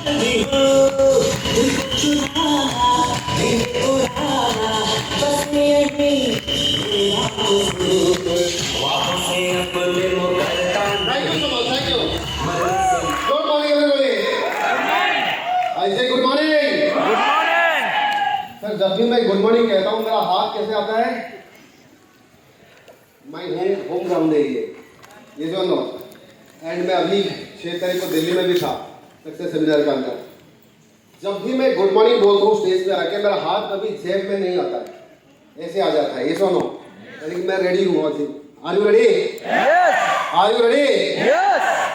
जब भी मैं गुड मॉर्निंग कहता हूँ मेरा हाथ कैसे आता है? माई होम ग्राउंड है ये जो नो। एंड मैं अभी 6 तारीख को दिल्ली में भी था सक्सेस सेमिनार के अंदर। जब भी मैं गुड मॉर्निंग बोलता हूँ स्टेज पे आके मेरा हाथ कभी जेब में नहीं आता है, ऐसे आ जाता है। ये सो नो, लेकिन मैं रेडी हूँ। Are you ready? Are you ready?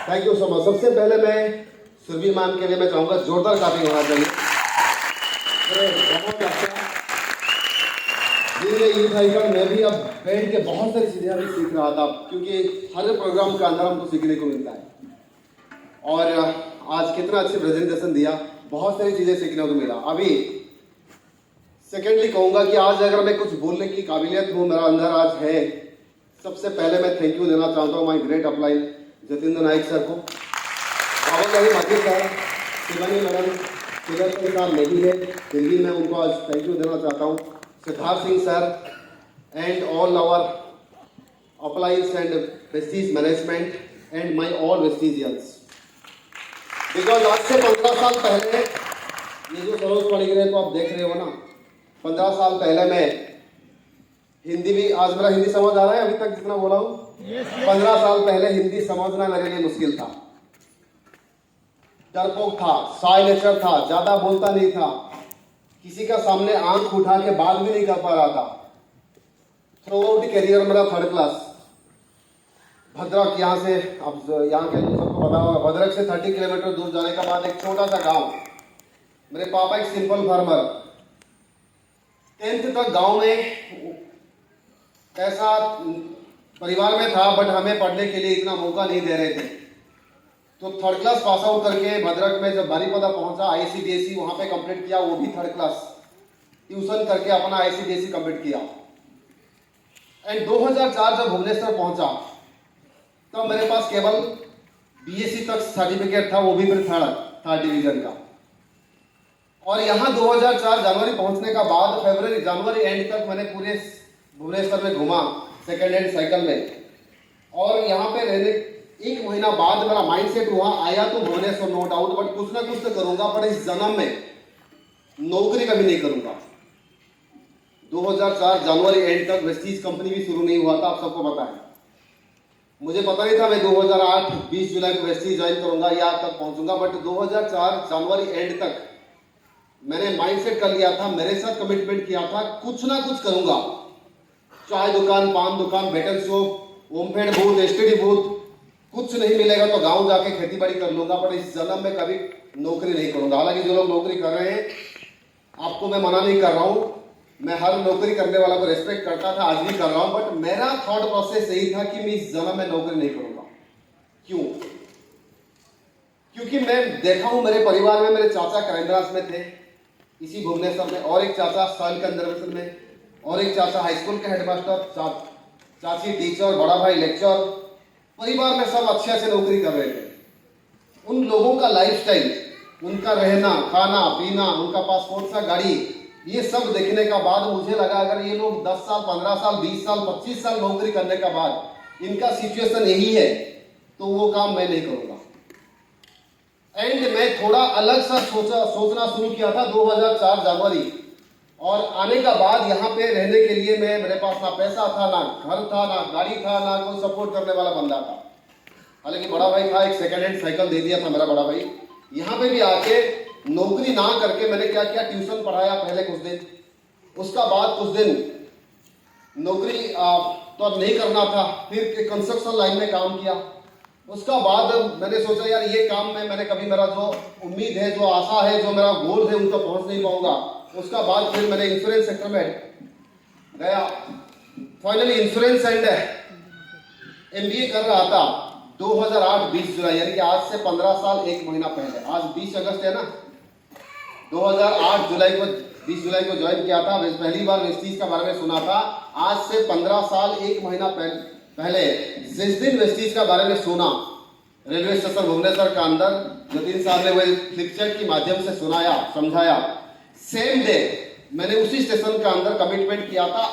Thank you so much. सबसे पहले मैं सुरभि मैम के लिए मैं चाहूँगा जोरदार क्लैपिंग होना चाहिए। बहुत अच्छा। यूथ आइकन में भी अब बैठ के बहुत सारी चीज़ें अभी सीख रहा था, क्योंकि हर प्रोग्राम के अंदर हमको सीखने को मिलता है। और आज कितना अच्छे प्रेजेंटेशन दिया, बहुत सारी चीज़ें सीखने को मिला। अभी सेकेंडली कहूँगा कि आज अगर मैं कुछ बोलने की काबिलियत हूँ मेरा अंदर आज है, सबसे पहले मैं थैंक यू देना चाहता हूँ my great upline Jatinder Naik sir को, बाबा माजिद सर, शिवानी मैडम, के साथ नहीं है फिर भी मैं उनको आज थैंक यू देना चाहता हूँ, Siddharth Singh sir and all our uplines and Vestige management and my all Vestigians. Because आज से 15 साल पहले ये जो सरोज पढ़ रहे तो आप देख रहे हो ना, 15 साल पहले मैं हिंदी भी, आज मेरा हिंदी समझ आ रहा है अभी तक जितना बोला हूँ? 15 साल पहले हिंदी समझना मेरे लिए मुश्किल था, डरपोक था, शाय नेचर था, ज्यादा बोलता नहीं था, किसी का सामने आंख उठा के बात भी नहीं कर पा रहा था। थ्रू आउट करियर मेरा 3rd क्लास। भद्रक, यहाँ से अब यहाँ के सबको पता होगा, भद्रक से 30 किलोमीटर दूर जाने के बाद एक छोटा सा गांव, मेरे पापा एक सिंपल फार्मर, 10th तक गांव में ऐसा परिवार में था, बट हमें पढ़ने के लिए इतना मौका नहीं दे रहे थे। तो 3rd क्लास पास आउट करके भद्रक में जब बारीपदा पहुंचा, ICDSE वहां पे कंप्लीट किया, वो भी 3rd क्लास ट्यूशन करके अपना ICDSE कंप्लीट किया। एंड 2004 जब भुवनेश्वर पहुंचा तो मेरे पास केवल BSc तक सर्टिफिकेट था, वो भी फिर 3rd डिवीजन का। और यहाँ 2004 जनवरी पहुंचने का बाद जनवरी एंड तक मैंने पूरे भुवनेश्वर में घुमा सेकेंड हैंड साइकिल में। और यहाँ पे रहने 1 महीना बाद मेरा माइंडसेट वहां आया तो भुवनेश्वर नो डाउट, बट कुछ ना कुछ तो करूंगा, पर इस जन्म में नौकरी कभी नहीं करूंगा। 2004 जनवरी एंड तक वेस्टीज कंपनी भी शुरू नहीं हुआ था, आप सबको पता है। मुझे पता नहीं था मैं 2008 20 जुलाई को वेस्टीज ज्वाइन करूंगा या तक पहुंचूंगा, बट 2004 जनवरी एंड तक मैंने माइंडसेट कर लिया था, मेरे साथ कमिटमेंट किया था, कुछ ना कुछ करूंगा। चाय दुकान, पान दुकान, betel shop, OMFED booth, STD booth, कुछ नहीं मिलेगा तो गांव जाके खेती बाड़ी कर लूंगा, पर इस जन्म में कभी नौकरी नहीं करूंगा। हालांकि जो लोग नौकरी कर रहे हैं, आपको मैं मना नहीं कर रहा हूं, मैं हर नौकरी करने वाला को रेस्पेक्ट करता था, आज भी कर रहा हूं, बट मेरा थॉट प्रोसेस यही था कि मैं इस जन्म में नौकरी नहीं करूंगा। क्यों? क्योंकि मैं देखा हूं मेरे परिवार में, मेरे चाचा क्राइम में थे इसी भुवनेश्वर में, और एक चाचा सॉइल कंजर्वेशन में, और एक चाचा हाई स्कूल के हेडमास्टर, चाची टीचर, बड़ा भाई लेक्चर, परिवार में सब अच्छे से नौकरी कर रहे थे। उन लोगों का लाइफस्टाइल, उनका रहना खाना पीना, उनका पास कौन सा गाड़ी, ये सब देखने का बाद मुझे लगा अगर ये लोग 10 साल 15 साल 20 साल 25 साल नौकरी करने का बाद इनका सिचुएशन यही है, तो वो काम मैं नहीं करूंगा। एंड मैं थोड़ा अलग सा सोचना शुरू किया था 2004 जनवरी, और आने का बाद यहाँ पे रहने के लिए मेरे पास ना पैसा था, ना घर था, ना गाड़ी था, ना कोई सपोर्ट करने वाला बंदा था। हालांकि बड़ा भाई था, एक सेकेंड हैंड साइकिल दे दिया था मेरा बड़ा भाई। यहाँ पे भी आके नौकरी ना करके मैंने क्या किया, ट्यूशन पढ़ाया पहले कुछ दिन, उसका बाद कुछ दिन नौकरी तो अब नहीं करना था, फिर कंस्ट्रक्शन लाइन में काम किया। उसका बाद मैंने सोचा यार ये काम में मैंने कभी, मेरा जो उम्मीद है, जो आशा है, जो मेरा गोल है, उन तक पहुंच नहीं पाऊंगा। उसका बाद फिर मैंने इंश्योरेंस सेक्टर में गया, फाइनली इंश्योरेंस एंड MBA कर रहा था 2008 20 जुलाई, यानी कि आज से 15 साल 1 महीना पहले। आज 20 अगस्त है ना, 2008 20 जुलाई को ज्वाइन किया था। पहली बार वेस्टीज के बारे में सुना था। आज से 15 साल 1 महीना पहले जिस दिन वेस्टीज के बारे में सुना, रेलवे स्टेशन भुवनेश्वर के अंदर जो 3 साल में वही फ्लिपचैट के माध्यम से सुनाया समझाया, सेम डे मैंने उसी स्टेशन के अंदर कमिटमेंट किया था,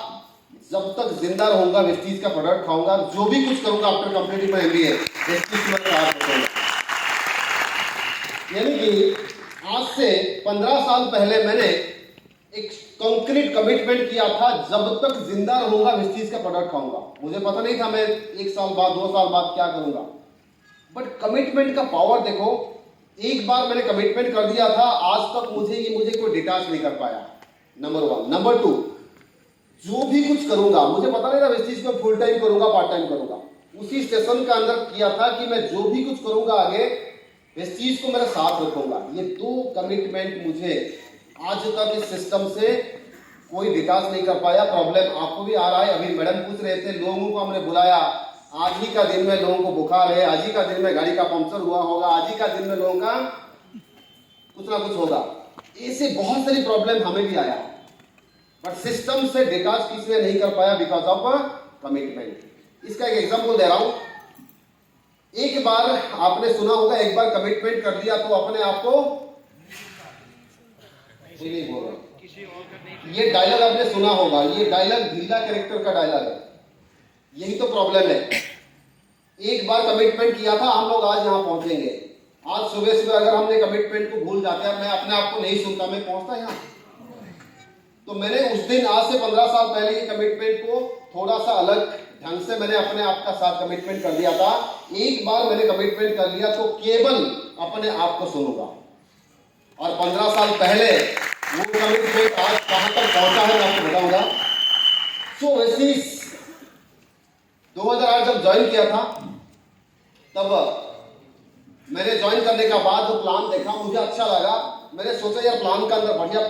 जब तक जिंदा रहूंगा वेस्टीज का प्रोडक्ट खाऊंगा, जो भी कुछ करूंगा after completing my MBA Vestige में काम करूंगा। यानी कि आज से 15 साल पहले मैंने एक कंक्रीट कमिटमेंट किया था, जब तक जिंदा रहूंगा वेस्टीज का प्रोडक्ट खाऊंगा। मुझे पता नहीं था मैं 1 साल बाद 2 साल बाद क्या करूंगा, बट कमिटमेंट का पावर देखो। एक बार मैंने कमिटमेंट कर दिया था, आज तक मुझे कोई डिटैच नहीं कर पाया। नंबर 1। नंबर 2, जो भी कुछ करूंगा, मुझे पता नहीं था वेस्टीज को फुल टाइम करूंगा पार्ट टाइम करूंगा। उसी स्टेशन का अंदर किया था कि मैं जो भी कुछ करूंगा आगे वेस्टीज को मेरा साथ रखूंगा। ये 2 कमिटमेंट मुझे आज तक इस सिस्टम से कोई विकास नहीं कर पाया। प्रॉब्लम आपको भी आ रहा है। अभी मैडम पूछ रहे थे, लोगों को हमने बुलाया, आज ही का दिन में लोगों को बुखार है, आज ही का दिन में गाड़ी का पंक्चर हुआ होगा, आज ही का दिन में लोगों का कुछ ना कुछ होगा। ऐसे बहुत सारी प्रॉब्लम हमें भी आया, बट सिस्टम से विकास किसी ने नहीं कर पाया बिकॉज ऑफ कमिटमेंट। इसका एक एग्जांपल दे रहा हूं। एक बार आपने सुना होगा, एक बार कमिटमेंट कर लिया तो अपने आप को नहीं बोल रहा, ये डायलॉग आपने सुना होगा, ये डायलॉग ढीला कैरेक्टर का डायलॉग है। यही तो प्रॉब्लम है। एक बार कमिटमेंट किया था, हम लोग आज यहां पहुंचेंगे। आज सुबह सुबह अगर हमने कमिटमेंट को भूल जाते हैं, मैं अपने आप को नहीं सुनता, मैं पहुंचता यहां। तो मैंने उस दिन, आज से 15 साल पहले की कमिटमेंट को थोड़ा सा अलग ढंग से मैंने अपने आप का साथ कमिटमेंट कर दिया था। एक बार मैंने कमिटमेंट कर लिया तो केवल अपने आप को सुनूंगा। और 15 साल पहले वो कमिटमेंट आज कहां तक पहुंचा है मैं आपको बताऊंगा। सो वेस्टीज 2008 जब ज्वाइन किया था, तब मैंने ज्वाइन करने का बाद जो प्लान देखा मुझे अच्छा लगा। मैंने सोचा यार प्लान का अंदर बढ़िया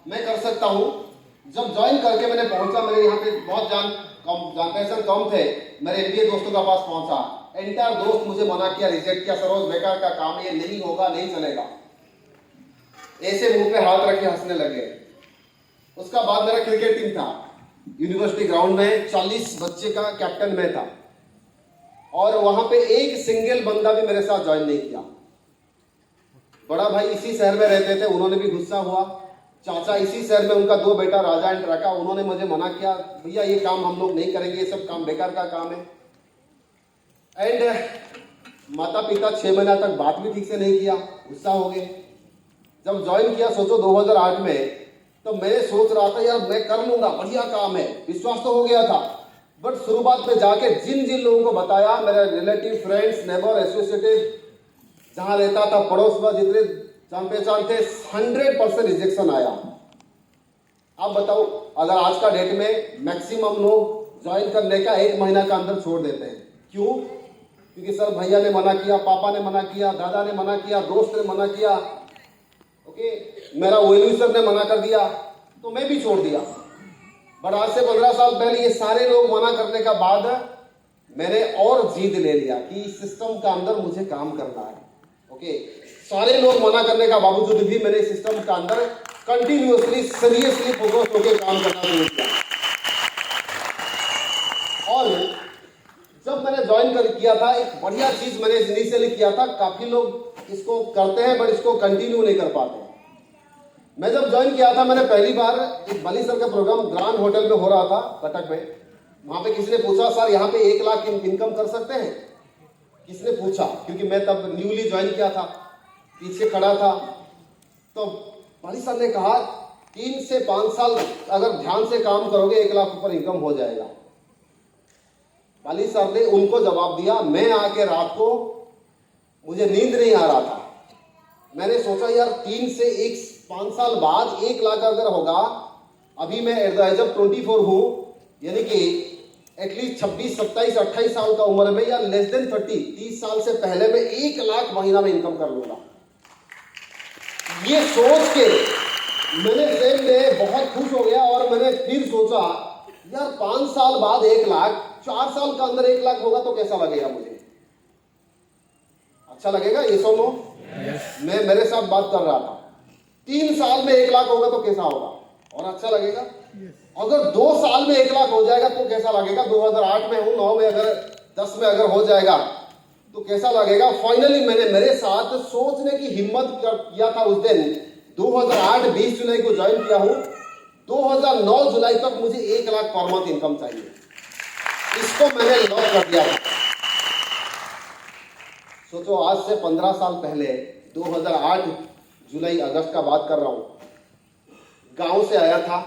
मैं कर सकता हूं। जब ज्वाइन करके मैंने पहुंचा, मेरे यहाँ पे बहुत जान पहचान कम थे, मेरे एमबीए दोस्तों का पास पहुंचा। एंटायर दोस्त मुझे मना किया, रिजेक्ट किया, सरोज बेकार का काम, ये नहीं होगा, नहीं चलेगा। ऐसे मुंह पे हाथ रख के हंसने लगे। उसका बाद मेरा क्रिकेट टीम था, यूनिवर्सिटी ग्राउंड में 40 बच्चे का कैप्टन मैं था, और वहां पे एक सिंगल बंदा भी मेरे साथ ज्वाइन नहीं किया। बड़ा भाई इसी शहर में रहते थे, उन्होंने भी गुस्सा हुआ। चाचा इसी शहर में, उनका 2 बेटा राजा एंड ट्रका, उन्होंने मुझे मना किया, भैया ये काम हम लोग नहीं करेंगे, ये सब काम बेकार का काम है। एंड माता पिता 6 महीना तक बात भी ठीक से नहीं किया, गुस्सा हो गए। जब ज्वाइन किया, सोचो 2008 में, तो मैं सोच रहा था यार मैं कर लूंगा, बढ़िया काम है, विश्वास तो हो गया था। बट शुरुआत में जाके जिन जिन लोगों को बताया, मेरे रिलेटिव, फ्रेंड्स, नेबर, एसोसिएटेड, जहां रहता था, पड़ोस में जितने जान पहचान थे, 100% रिजेक्शन आया। आप बताओ, अगर आज का डेट में मैक्सिमम लोग ज्वाइन करने का 1 महीना का अंदर छोड़ देते हैं। क्यों? क्योंकि सर भैया ने मना किया, पापा ने मना किया, दादा ने मना किया, दोस्त ने मना किया, ओके, मेरा वेल्यूसर ने मना कर दिया, तो मैं भी छोड़ दिया। बट आज से 15 साल पहले ये सारे लोग मना करने का बाद मैंने और जिद ले लिया कि इस सिस्टम का अंदर मुझे काम करना है। ओके, सारे लोग मना करने का बावजूद भी मैंने सिस्टम का अंदर कंटिन्यूअसली सीरियसली फोकस होकर काम करना शुरू किया। और जब मैंने ज्वाइन कर किया था, एक बढ़िया चीज मैंने इनिशियली किया था। काफी लोग इसको करते हैं बट इसको कंटिन्यू नहीं कर पाते। मैं जब ज्वाइन किया था, मैंने पहली बार एक बली सर का प्रोग्राम ग्रांड होटल में हो रहा था कटक में। वहां पे किसी ने पूछा, सर यहाँ पे 1 लाख इनकम कर सकते हैं? किसने पूछा? क्योंकि मैं तब न्यूली ज्वाइन किया था, पीछे खड़ा था। तो बली सर ने कहा 3 से 5 साल अगर ध्यान से काम करोगे 1 लाख ऊपर इनकम हो जाएगा। बली सर ने उनको जवाब दिया। मैं आके रात को, मुझे नींद नहीं आ रहा था, मैंने सोचा यार 3 से 5 साल बाद 1 लाख अगर होगा, अभी मैं एट द एज ऑफ 24 हूं, यानी कि एटलीस्ट 26, 27, 28 साल का उम्र में, या लेस देन 30 साल से पहले मैं 1 लाख महीना में इनकम कर लूंगा। ये सोच के मैंने सेम डे बहुत खुश हो गया। और मैंने फिर सोचा यार 5 साल बाद 1 लाख, 4 साल का अंदर 1 लाख होगा तो कैसा लगेगा मुझे? अच्छा लगेगा? ये सो नो? मैं मेरे साथ बात कर रहा था। 3 साल में 1 लाख होगा तो कैसा होगा? और अच्छा लगेगा। अगर 2 साल में 1 लाख हो जाएगा तो कैसा लगेगा? 2008 में हूं, 9 में, अगर 10 में अगर हो जाएगा तो कैसा लगेगा। फाइनली मैंने मेरे साथ सोचने की हिम्मत किया था उस दिन 2008 20 जुलाई को ज्वाइन किया हूं, 2009 जुलाई तक मुझे 1 लाख पर मंथ इनकम चाहिए, इसको मैंने लॉक कर दिया था। सोचो आज से 15 साल पहले 2008 जुलाई अगस्त का बात कर रहा हूं, गांव से आया था।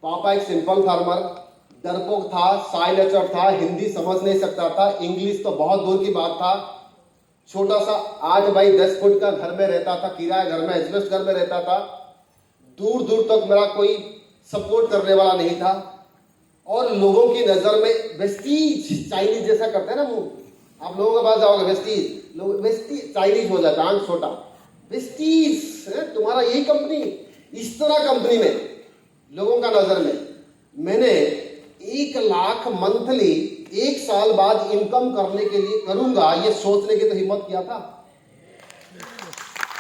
पापा एक सिंपल फार्मर, डरपोक था, साई नेचर था, हिंदी समझ नहीं सकता था, इंग्लिश तो बहुत दूर की बात था। छोटा सा 8 बाई 10 फुट का घर में रहता था, किराए घर में, एजबेस्ट घर में रहता था। दूर दूर तक मेरा कोई सपोर्ट करने वाला नहीं था और लोगों की नजर में वेस्टीज, चाइनीज जैसा करते हैं ना मुंह, आप लोगों के पास जाओगे वेस्टीज, लोग वेस्टीज चाइनीज हो जाता है, छोटा वेस्टीज तुम्हारा यही कंपनी, इस तरह कंपनी में लोगों का नजर में। मैंने 1 लाख मंथली 1 साल बाद इनकम करने के लिए करूंगा, ये सोचने की तो हिम्मत किया था।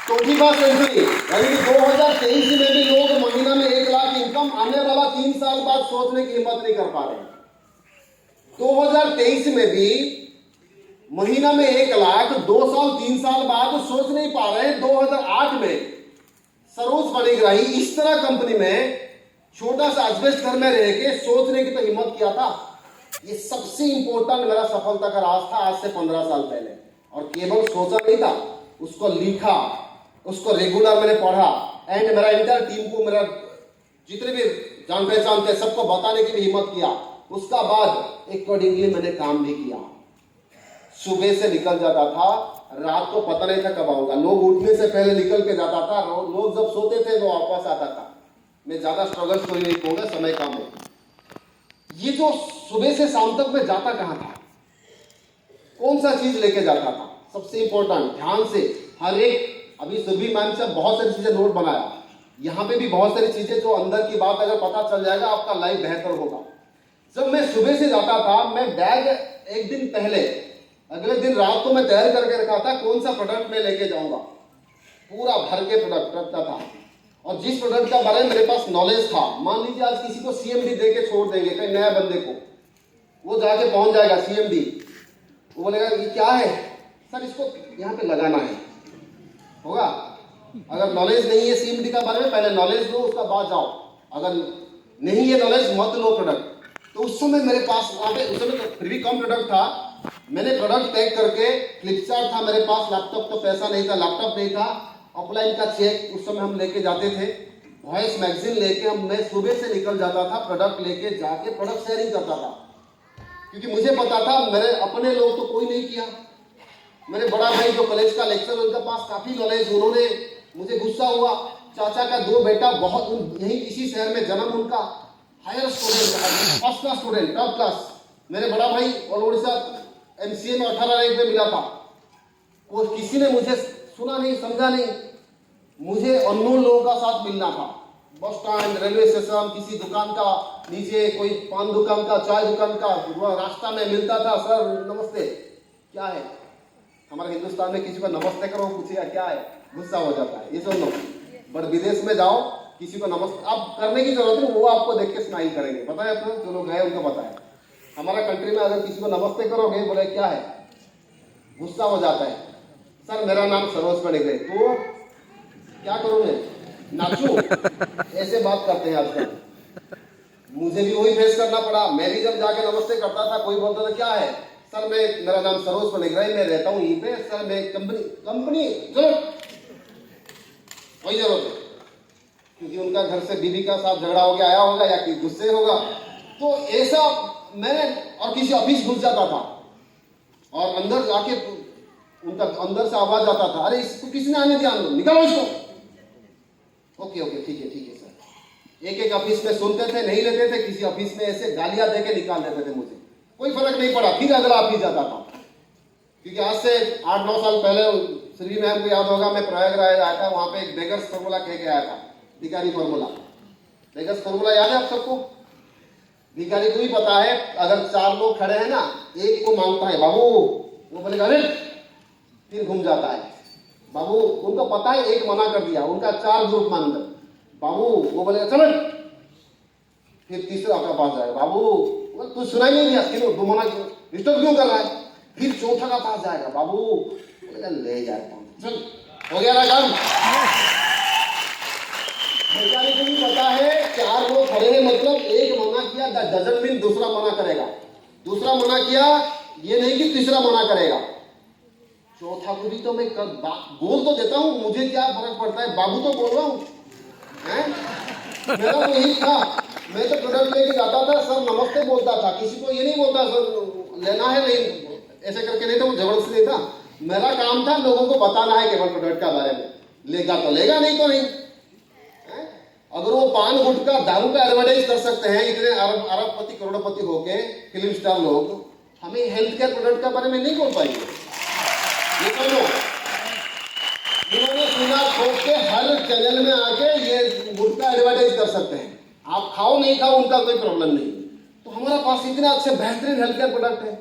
21वीं सेंचुरी यानी कि 2023 में भी लोग महीना में 1 लाख इनकम आने वाला 3 साल बाद सोचने की हिम्मत नहीं कर पा रहे। 2023 में भी महीना में 1 लाख 2 साल 3 साल बाद सोच नहीं पा रहे। 2008 में सरोज पाणिग्राही इस तरह कंपनी में छोटा सा एजबेस्ट घर में रह के सोचने की तो हिम्मत किया था। ये सबसे इंपॉर्टेंट मेरा सफलता का राज था आज से 15 साल पहले। और केवल सोचा नहीं था, उसको लिखा, उसको रेगुलर मैंने पढ़ा एंड मेरा इंटर टीम को, मेरा जितने भी जान पहचान थे सबको बताने की भी हिम्मत किया। उसका बाद अकॉर्डिंगली मैंने काम भी किया। सुबह से निकल जाता था, रात को पता नहीं था कब आऊंगा। लोग उठने से पहले निकल के जाता था, लोग जब सोते थे वो वापस आता था। मैं ज्यादा स्ट्रगल स्टोरी नहीं कहूंगा, समय कम है। ये जो सुबह से शाम तक मैं जाता कहां था, कौन सा चीज लेके जाता था, सबसे इंपॉर्टेंट ध्यान से हर एक, अभी सुरभि मैम से बहुत सारी चीजें नोट बनाया, यहाँ पे भी बहुत सारी चीजें जो अंदर की बात अगर पता चल जाएगा आपका लाइफ बेहतर होगा। जब मैं सुबह से जाता था, मैं बैग एक दिन पहले, अगले दिन रात को मैं तैयार करके रखा था कौन सा प्रोडक्ट मैं लेके जाऊंगा, पूरा भर के प्रोडक्ट रखता था। और जिस प्रोडक्ट का बारे में मेरे पास नॉलेज था, मान लीजिए आज किसी को सीएमडी दे के छोड़ देंगे, कहीं नया बंदे को, वो जाके पहुंच जाएगा सीएमडी, वो बोलेगा ये क्या है सर, इसको यहाँ पे लगाना है, होगा। अगर नॉलेज नहीं है सीएमडी का बारे में, पहले नॉलेज लो, उसका बाद जाओ। अगर नहीं है नॉलेज, मत लो प्रोडक्ट। तो उस समय मेरे पास वहाँ पे, उस समय तो फिर भी कम प्रोडक्ट था, मैंने प्रोडक्ट पैक करके, फ्लिपचार्ट था मेरे पास, लैपटॉप तो पैसा नहीं था, लैपटॉप नहीं था, ऑफलाइन का चेक उस समय हम लेके जाते थे, वॉइस मैगजीन लेके मैं सुबह से निकल जाता था, प्रोडक्ट लेके जाके प्रोडक्ट शेयरिंग करता था। क्योंकि मुझे पता था मेरे अपने लोग तो कोई नहीं किया। मेरे बड़ा भाई जो कॉलेज का लेक्चर, उनके पास काफी नॉलेज, उन्होंने, मुझे गुस्सा हुआ, चाचा का 2 बेटा, बहुत यही इसी शहर में जन्म, उनका higher student, first class student, top class. मेरे बड़ा भाई और उड़ीसा एमसीए में 18 रैंक पे मिला था। वो किसी ने मुझे सुना नहीं, समझा नहीं, मुझे अननोन लोगों का साथ मिलना था, बस स्टैंड, रेलवे स्टेशन, किसी दुकान का नीचे, कोई पान दुकान का, चाय दुकान का, रास्ता में मिलता था, सर नमस्ते, क्या है। हमारे हिंदुस्तान में किसी को नमस्ते करो, पूछेगा क्या है, गुस्सा हो जाता है, ये सब लोग। बट विदेश में जाओ, किसी को नमस्ते आप करने की जरूरत नहीं, वो आपको देख के स्माइल करेंगे। पता है आपको, जो लोग गए उनको पता है। हमारा कंट्री में अगर किसी को नमस्ते करोगे, बोले क्या है, गुस्सा हो जाता है। सर मेरा नाम सरोज पाणिग्राही, तो क्या करूं मैं, नाचूं, ऐसे बात करते हैं आजकल। मुझे भी वही फेस करना पड़ा। मैं भी जब जाके नमस्ते करता था, कोई बोलता था क्या है, सर मेरा नाम सरोज पाणिग्राही, मैं रहता हूँ यहीं पे, सर मैं कंपनी जरूरत, वही जरूरत है। क्योंकि उनका घर से बीवी का साथ झगड़ा हो गया आया होगा, या कि गुस्से होगा, तो ऐसा मैंने, और किसी ऑफिस घुस जाता था और अंदर जाके उनका अंदर से आवाज आता था, अरे इसको किसने आने दिया, निकालो इसको। ओके ठीक है सर। एक ऑफिस में सुनते थे, नहीं लेते थे, किसी ऑफिस में ऐसे गालियां देके निकाल देते थे, मुझे कोई फर्क नहीं पड़ा, फिर अगला ऑफिस जाता था। क्योंकि आज से 8-9 साल पहले श्री मैम को याद होगा, मैं प्रयागराज आया था, वहां पे एक बेगर्स फॉर्मूला कह के आया था, भिखारी फॉर्मूला। बेगर्स फॉर्मूला याद है आप सबको? भिखारी को भी पता है, अगर 4 लोग खड़े हैं ना, एक को मांगता है बाबू, वो बोलेगा अरे, फिर घूम जाता है बाबू, उनको पता है एक मना कर दिया, उनका 4 ग्रुप मांगते बाबू, वो बोलेगा चलो, फिर तीसरा आपका पास जाएगा, बाबू तू सुनाई नहीं दिया, क्यों तू मना, डिस्टर्ब क्यों कर रहा है, फिर चौथा का पास जाएगा, बाबू बोलेगा ले जाएगा, चल हो गया ना काम। मैकेनिक को भी पता है 4 लोग खड़े हैं, मतलब एक मना किया डजन मीन दूसरा मना करेगा, दूसरा मना किया ये नहीं कि तीसरा मना करेगा, चौथा को भी तो मैं बोल तो देता हूँ, मुझे क्या फर्क पड़ता है, बाबू तो बोल रहा हूँ। मेरा तो यही था, मैं तो प्रोडक्ट लेके जाता था, सर नमस्ते बोलता था, किसी को ये नहीं बोलता सर लेना है नहीं ऐसे करके, नहीं तो जबरदस्ती नहीं था, मेरा काम था लोगों को बताना है केवल प्रोडक्ट का बारे में, लेगा तो लेगा नहीं तो नहीं। अगर वो पान गुटखा दारू का एडवर्टाइज कर सकते हैं इतने अरबपति करोड़पति होके फिल्म स्टार लोग, हमें हेल्थ केयर प्रोडक्ट के बारे में नहीं बोल पाएंगे। ये तो इन्होंने सुना ठोक के हर चैनल में आके ये गुटखा एडवर्टाइज कर सकते हैं, आप खाओ नहीं खाओ उनका कोई प्रॉब्लम नहीं। तो हमारा पास इतने अच्छे बेहतरीन हेल्थ केयर प्रोडक्ट है,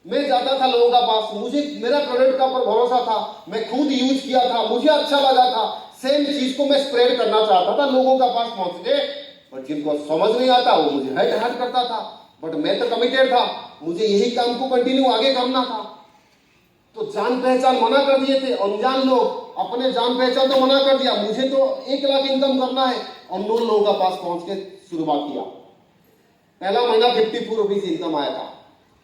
मैं जाता था लोगों का पास, मुझे मेरा प्रोडक्ट का पर भरोसा था, मैं खुद यूज किया था, मुझे अच्छा लगा था, सेम चीज को मैं स्प्रेड करना चाहता था लोगों का पास पहुंच के, बट जिनको समझ नहीं आता वो मुझे हेट हार्ट करता था, बट मैं तो कमिटेड था, मुझे यही काम को कंटिन्यू आगे करना था। तो जान पहचान मना कर दिए थे, अनजान लोग अपने जान पहचान तो मना कर दिया, मुझे तो 1 लाख इनकम करना है, अननोन लोगों का पास पहुंच के शुरुआत किया। पहला महीना 54 रुपीज इनकम आया था,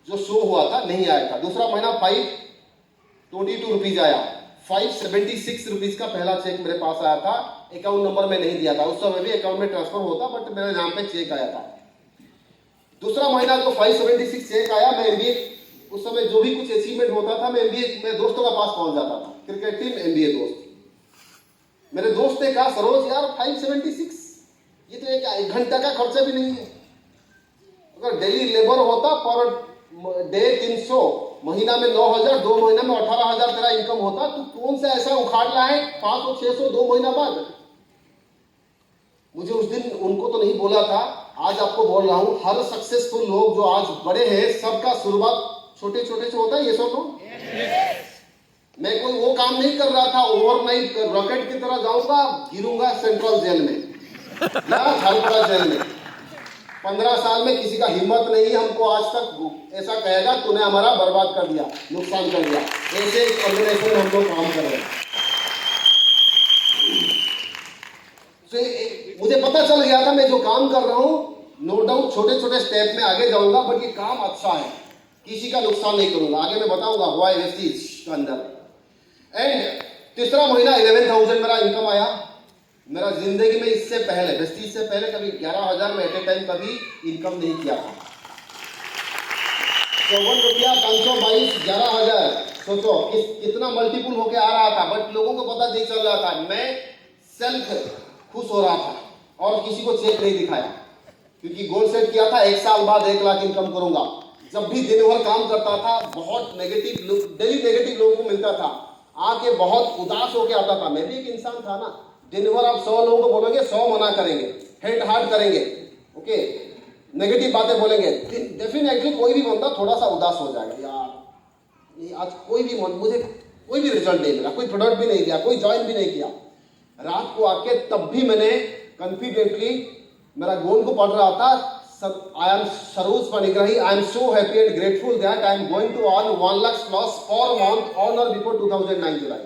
जो शो हुआ था नहीं आया था। दूसरा महीना 522 रुपीज आया, 576 रुपीज का पहला चेक मेरे पास आया था, अकाउंट नंबर में नहीं दिया था, उस समय भी अकाउंट में ट्रांसफर होता बट मेरे नाम पे चेक आया था। दूसरा महीना जो 576 चेक आया, मैं एमबीए उस समय जो भी कुछ अचीवमेंट होता था मैं एमबीए मेरे दोस्तों का पास पहुंच जाता था, क्रिकेट टीम एमबीए दोस्त, मेरे दोस्त ने कहा सरोज यार 576 ये तो एक घंटा का खर्चा भी नहीं है, अगर डेली लेबर होता पर डे 300, महीना में 9,000, 2 महीना में 18,000 तेरा इनकम होता, तो कौन सा ऐसा उखाड़ रहा है 500 600 2 महीना बाद। मुझे उस दिन उनको तो नहीं बोला था, आज आपको बोल रहा हूं, हर सक्सेसफुल लोग जो आज बड़े हैं सबका शुरुआत छोटे छोटे से होता है, ये सब लोग। मैं कोई वो काम नहीं कर रहा था ओवरनाइट रॉकेट की तरह जाऊंगा गिरूंगा सेंट्रल जेल में या झारखंड जेल में। 15 साल में किसी का हिम्मत नहीं हमको आज तक ऐसा कहेगा तूने हमारा बर्बाद कर दिया, नुकसान कर दिया, ऐसे ऑर्गेनाइजेशन हम लोग काम कर रहे हैं। मुझे पता चल गया था मैं जो काम कर रहा हूं, नो डाउट छोटे छोटे स्टेप में आगे जाऊंगा, बट ये काम अच्छा है, किसी का नुकसान नहीं करूंगा, आगे मैं बताऊंगा व्हाई वेस्टीज के अंदर। एंड तीसरा महीना 11,000 मेरा इनकम आया। मेरा जिंदगी में इससे पहले वेस्टीज से पहले कभी 11,000 में एट ए टाइम कभी इनकम नहीं किया था। 54 रुपया 522 11,000, सोचो कितना मल्टीपुल होके आ रहा था, बट लोगों को पता नहीं चल रहा था। मैं सेल्फ खुश हो रहा था और किसी को चेक नहीं दिखाया, क्योंकि गोल सेट किया था 1 साल बाद 1 लाख इनकम करूंगा। जब भी दिन भर काम करता था बहुत नेगेटिव लोग, डेली नेगेटिव लोगों को मिलता था, आके बहुत उदास होके आता था। मैं भी एक इंसान था ना, दिन भर आप 100 लोगों को बोलोगे 100 मना करेंगे, हेड हार्ट करेंगे, ओके, नेगेटिव बातें बोलेंगे, डेफिनेटली कोई भी बंदा थोड़ा सा उदास हो जाएगा, यार ये आज कोई भी मुझे कोई भी रिजल्ट नहीं मिला, कोई प्रोडक्ट भी नहीं दिया, कोई ज्वाइन भी नहीं किया। रात को आके तब भी मैंने कॉन्फिडेंटली मेरा गोल को पढ़ रहा था। I am Saroज Panigrahi. I am so happy and grateful that I am going to earn 1 lakh plus per month on or before 2009 July.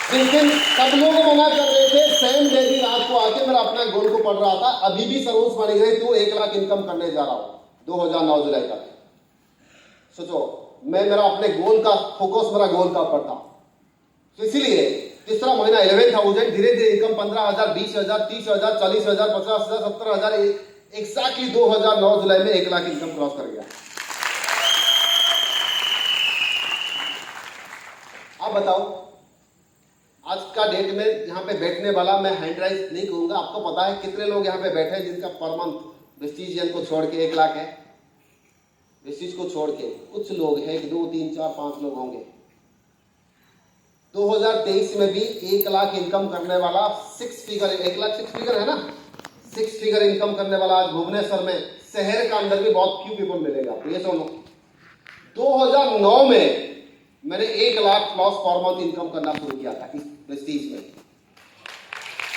जिस दिन सब लोग मना कर रहे थे, सेम डे दिन रात को आके मेरा अपना गोल को पढ़ रहा था। अभी भी सरोज पानीग्राही तू 1 लाख इनकम करने जा रहा हूं 2009 जुलाई तक। सोचो मैं मेरा अपने गोल का फोकस मेरा गोल का ऊपर था। तो इसीलिए तीसरा महीना 11,000, धीरे धीरे इनकम 15,000, 20,000, 30,000, 40,000, 50,000, 70,000, एक्जैक्टली 2009 जुलाई में 1 लाख इनकम क्रॉस कर गया। आप बताओ आज का डेट में यहाँ पे बैठने वाला, मैं हैंड राइज नहीं करूंगा, आपको पता है कितने लोग यहाँ पे बैठे हैं जिनका पर मंथ वेस्टीज को छोड़ के 1 लाख है। वेस्टीज को छोड़ के कुछ लोग हैं, 1 2 3 4 5 लोग होंगे। 2023 में भी 1 लाख इनकम करने वाला 6 फिगर, 1 लाख 6 फिगर है ना, 6 फिगर इनकम करने वाला आज भुवनेश्वर में शहर का अंदर भी बहुत फ्यू पीपल मिलेगा। ये सुनो 2009 में मैंने 1 lakh plus per month income करना शुरू किया था इस प्रेस्टीज में।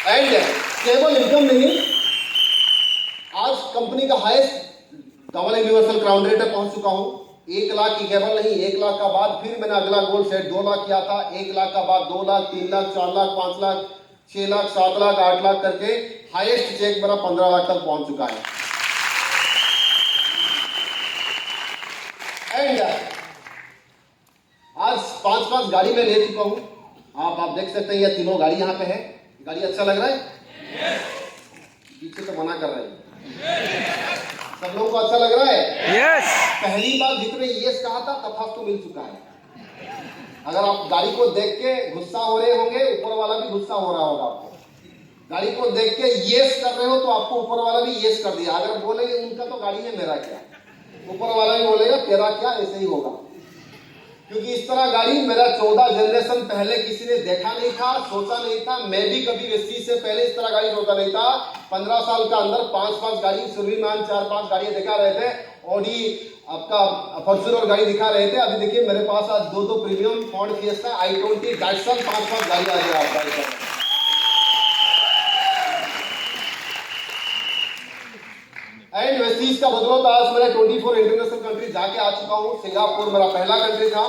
एंड केवल इनकम नहीं, आज कंपनी का highest double universal crown rate पे पहुंच चुका हूं। 1 लाख की केवल नहीं, 1 लाख का बाद फिर मैंने अगला गोल सेट 2 लाख किया था। 1 लाख का बाद 2 लाख, 3 लाख, 4 लाख, 5 लाख, 6 लाख, 7 लाख, 8 लाख करके हाईएस्ट चेक मेरा 15 लाख तक पहुंच चुका है। एंड आज 5 गाड़ी में ले चुका हूं। आप देख सकते हैं, ये तीनों गाड़ी यहाँ पे है। गाड़ी अच्छा लग रहा है? पीछे तो मना कर रहे हैं। सब लोगों को अच्छा लग रहा है? यस। पहली बार जितने यस कहा था तथास्तु मिल चुका है। अगर आप गाड़ी को देख के गुस्सा हो रहे होंगे, ऊपर वाला भी गुस्सा हो रहा होगा आपको। गाड़ी को देख के यस कर रहे हो तो आपको ऊपर वाला भी यस कर दिया। अगर बोलेंगे उनका तो गाड़ी है, मेरा क्या, ऊपर वाला भी बोलेगा तेरा क्या, ऐसे ही होगा। क्योंकि इस तरह गाड़ी मेरा 14 जनरेशन पहले किसी ने देखा नहीं था, सोचा नहीं था। मैं भी कभी वेस्टीज से पहले इस तरह गाड़ी सोचा नहीं था। 15 साल का अंदर 5 गाड़ी, सुरवीमान 4-5 गाड़ियां दिखा रहे थे, ऑडी आपका फॉर्च्यूनर गाड़ी दिखा रहे थे। अभी देखिए मेरे पास आज 2 premium Ford fiesta, i20, Datsun, 5 गाड़ी आ गया आपका। एंड वेस्टीज का बदौलत आज मैंने 24 इंटरनेशनल कंट्री जाके आ चुका हूँ। सिंगापुर मेरा पहला कंट्री था।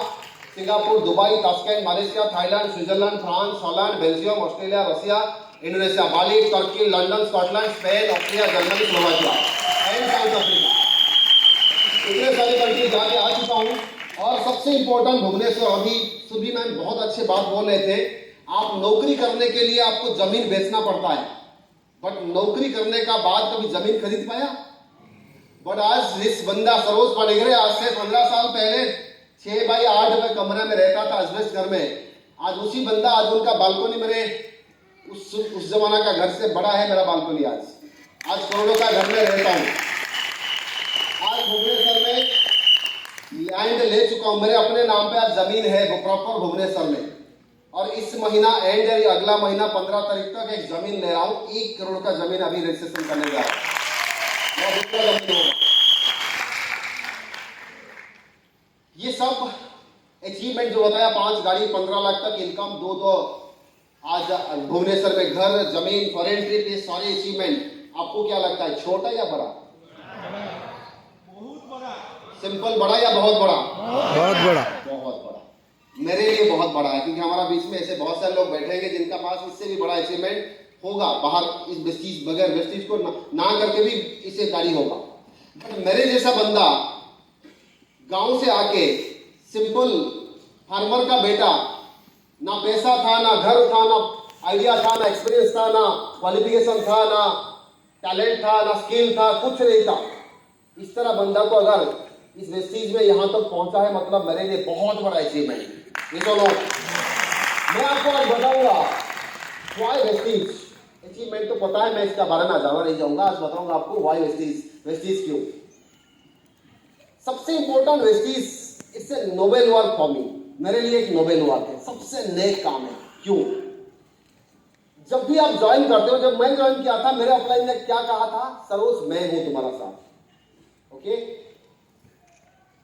Singapore, Dubai, Tashkent, Malaysia, Thailand, Switzerland, France, Holland, Belgium, Australia, Russia, Indonesia, Bali, तुर्की, London, Scotland, Spain, Austria, Germany, Slovakia and South Africa. इतने सारी कंट्री जाके आ चुका हूँ। और सबसे इंपॉर्टेंट भुवनेश्वर, अभी सुबह मैम बहुत अच्छी बात बोल रहे थे। आप नौकरी करने के लिए आपको जमीन बेचना पड़ता है, बट नौकरी करने का बाद कभी जमीन खरीद पाया? बट आज इस बंदा सरोज पाणिग्रे आज से 15 साल पहले 6x8 में कमरे में रहता था, एस्बेस्ट घर में। आज उसी बंदा, आज उनका बालकोनी मेरे उस जमाना का घर से बड़ा है मेरा बालकोनी। आज करोड़ों का घर में रहता हूँ। आज भुवनेश्वर में लैंड ले चुका हूँ, मेरे अपने नाम पे आज जमीन है वो प्रॉपर भुवनेश्वर में। और इस महीना एंड अगला महीना 15 तारीख तक एक जमीन ले रहा हूँ। 1 करोड़ का जमीन अभी रजिस्ट्रेशन करने जा रहा हूँ। ये सब अचीवमेंट जो बताया, 5 गाड़ी, 15 लाख तक इनकम, 2 आज भुवनेश्वर में घर, जमीन, फॉरेन ट्रिप, ये सारे अचीवमेंट आपको क्या लगता है, छोटा या बड़ा? बहुत बड़ा। सिंपल बड़ा या बहुत बड़ा? बहुत बड़ा। बहुत बड़ा। मेरे लिए बहुत बड़ा है, क्योंकि हमारा बीच में ऐसे बहुत सारे लोग बैठेंगे जिनका पास इससे भी बड़ा अचीवमेंट होगा बाहर। इस वेस्टीज, बगैर वेस्टीज को ना करके भी इसे गाड़ी होगा। बट मेरे जैसा बंदा गांव से आके, सिंपल फार्मर का बेटा, ना पैसा था, ना घर था, ना आइडिया था, ना एक्सपीरियंस था, ना क्वालिफिकेशन था, ना टैलेंट था, ना स्किल था, कुछ नहीं था। इस तरह बंदा को अगर इस वेस्टीज में यहां तक पहुंचा है, मतलब मेरे लिए बहुत बड़ा अचीवमेंट। ये तो लोग मैं आपको आज बताऊंगा व्हाई वेस्टीज अचीवमेंट, तो पता है, मैं इसका बारे में जानना नहीं चाहूंगा। आज बताऊंगा आपको व्हाई वेस्टीज क्यों। सबसे important Vestige, it's a Nobel work for me. मेरे लिए एक नोबेल वर्क है, सबसे नेक काम है। क्यों? जब भी आप ज्वाइन करते हो, जब मैं ज्वाइन किया था, मेरे अपलाइन ने क्या कहा था, सरोज मैं हूं तुम्हारा साथ। ओके,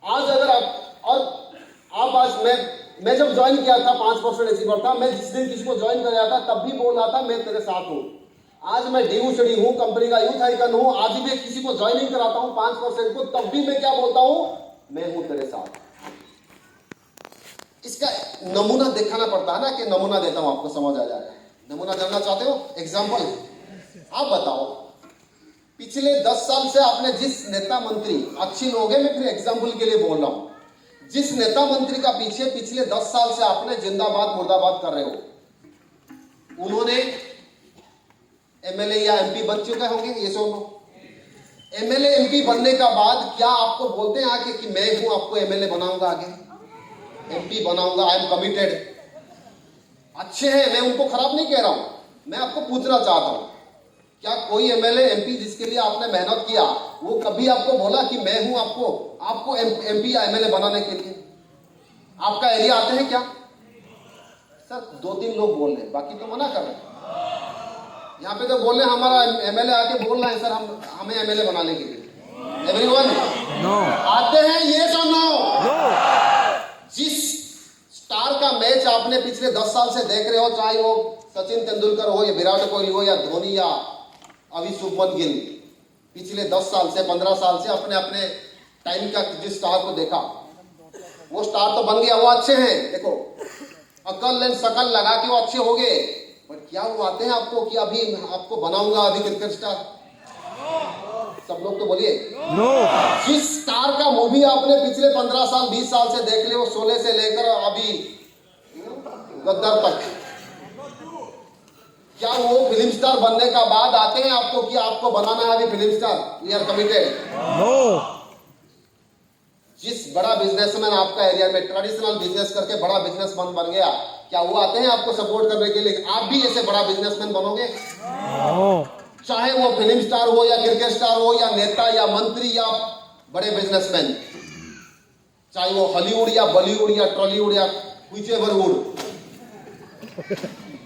आज अगर आप आज मैं जब ज्वाइन किया था 5% अचीवर था। मैं जिस दिन किसी को ज्वाइन कर रहा था तब भी बोल रहा था मैं तेरे साथ हूं। आज मैं DUCD हूं, कंपनी का यूथ आइकन हूं। आज भी मैं किसी को ज्वाइनिंग कराता हूं 5% को, तब भी मैं क्या बोलता हूं, मैं हूं तेरे साथ। इसका नमूना दिखाना पड़ता है ना, कि नमूना देता हूं आपको समझ आ जाएगा। नमूना जानना चाहते हो? एग्जाम्पल आप बताओ, पिछले 10 साल से आपने जिस नेता मंत्री, अच्छी लोग हैं, मैं फिर एग्जाम्पल के लिए बोल रहा हूं, जिस नेता मंत्री का पीछे पिछले 10 साल से आपने जिंदाबाद मुर्दाबाद कर रहे हो, उन्होंने MLA या MP बन चुके होंगे? ये सुनो, MLA MP बनने का बाद क्या आपको बोलते हैं आगे कि मैं हूं आपको MLA बनाऊंगा, आगे MP बनाऊंगा, आई एम कमिटेड। अच्छे हैं, मैं उनको खराब नहीं कह रहा हूं। मैं आपको पूछना चाहता हूं, क्या कोई MLA MP जिसके लिए आपने मेहनत किया, वो कभी आपको बोला कि मैं हूं आपको MP या MLA बनाने के लिए? आपका एरिया आते हैं क्या? सर 2-3 लोग बोल रहे हैं, बाकी तो मना कर रहे हैं। यहाँ पे तो बोल रहे हैं, हमारा MLA आके बोल रहा है सर हमें MLA बनाने के लिए। एवरीवन नो आते हैं, ये तो नो। जिस स्टार का मैच आपने पिछले 10 साल से देख रहे हो, चाहे वो सचिन तेंदुलकर हो या विराट कोहली हो या धोनी या अभी शुभमन गिल, पिछले 10 साल से 15 साल से अपने टाइम का जिस स्टार को देखा, वो स्टार तो बन गया, वो अच्छे हैं, देखो अकल एंड शकल लगा के वो अच्छे हो गए, बट क्या वो आते हैं आपको कि अभी आपको बनाऊंगा अभी क्रिकेट स्टार? सब लोग तो बोलिए नो। जिस स्टार का मूवी आपने पिछले 15 साल 20 साल से देख ले, वो शोले से लेकर अभी गद्दार तक, क्या वो फिल्म स्टार बनने का बाद आते हैं आपको कि आपको बनाना है अभी film star? We are committed no. जिस बड़ा बिजनेसमैन आपका एरिया में ट्रेडिशनल बिजनेस करके बड़ा बिजनेसमैन बन गया, क्या वो आते हैं आपको सपोर्ट करने के लिए? आप भी ऐसे बड़ा बिजनेसमैन बनोगे? चाहे वो फिल्म स्टार हो या क्रिकेट स्टार हो या नेता या मंत्री या बड़े बिजनेसमैन, चाहे वो हॉलीवुड या बॉलीवुड या टॉलीवुड या व्हिचएवर वुड,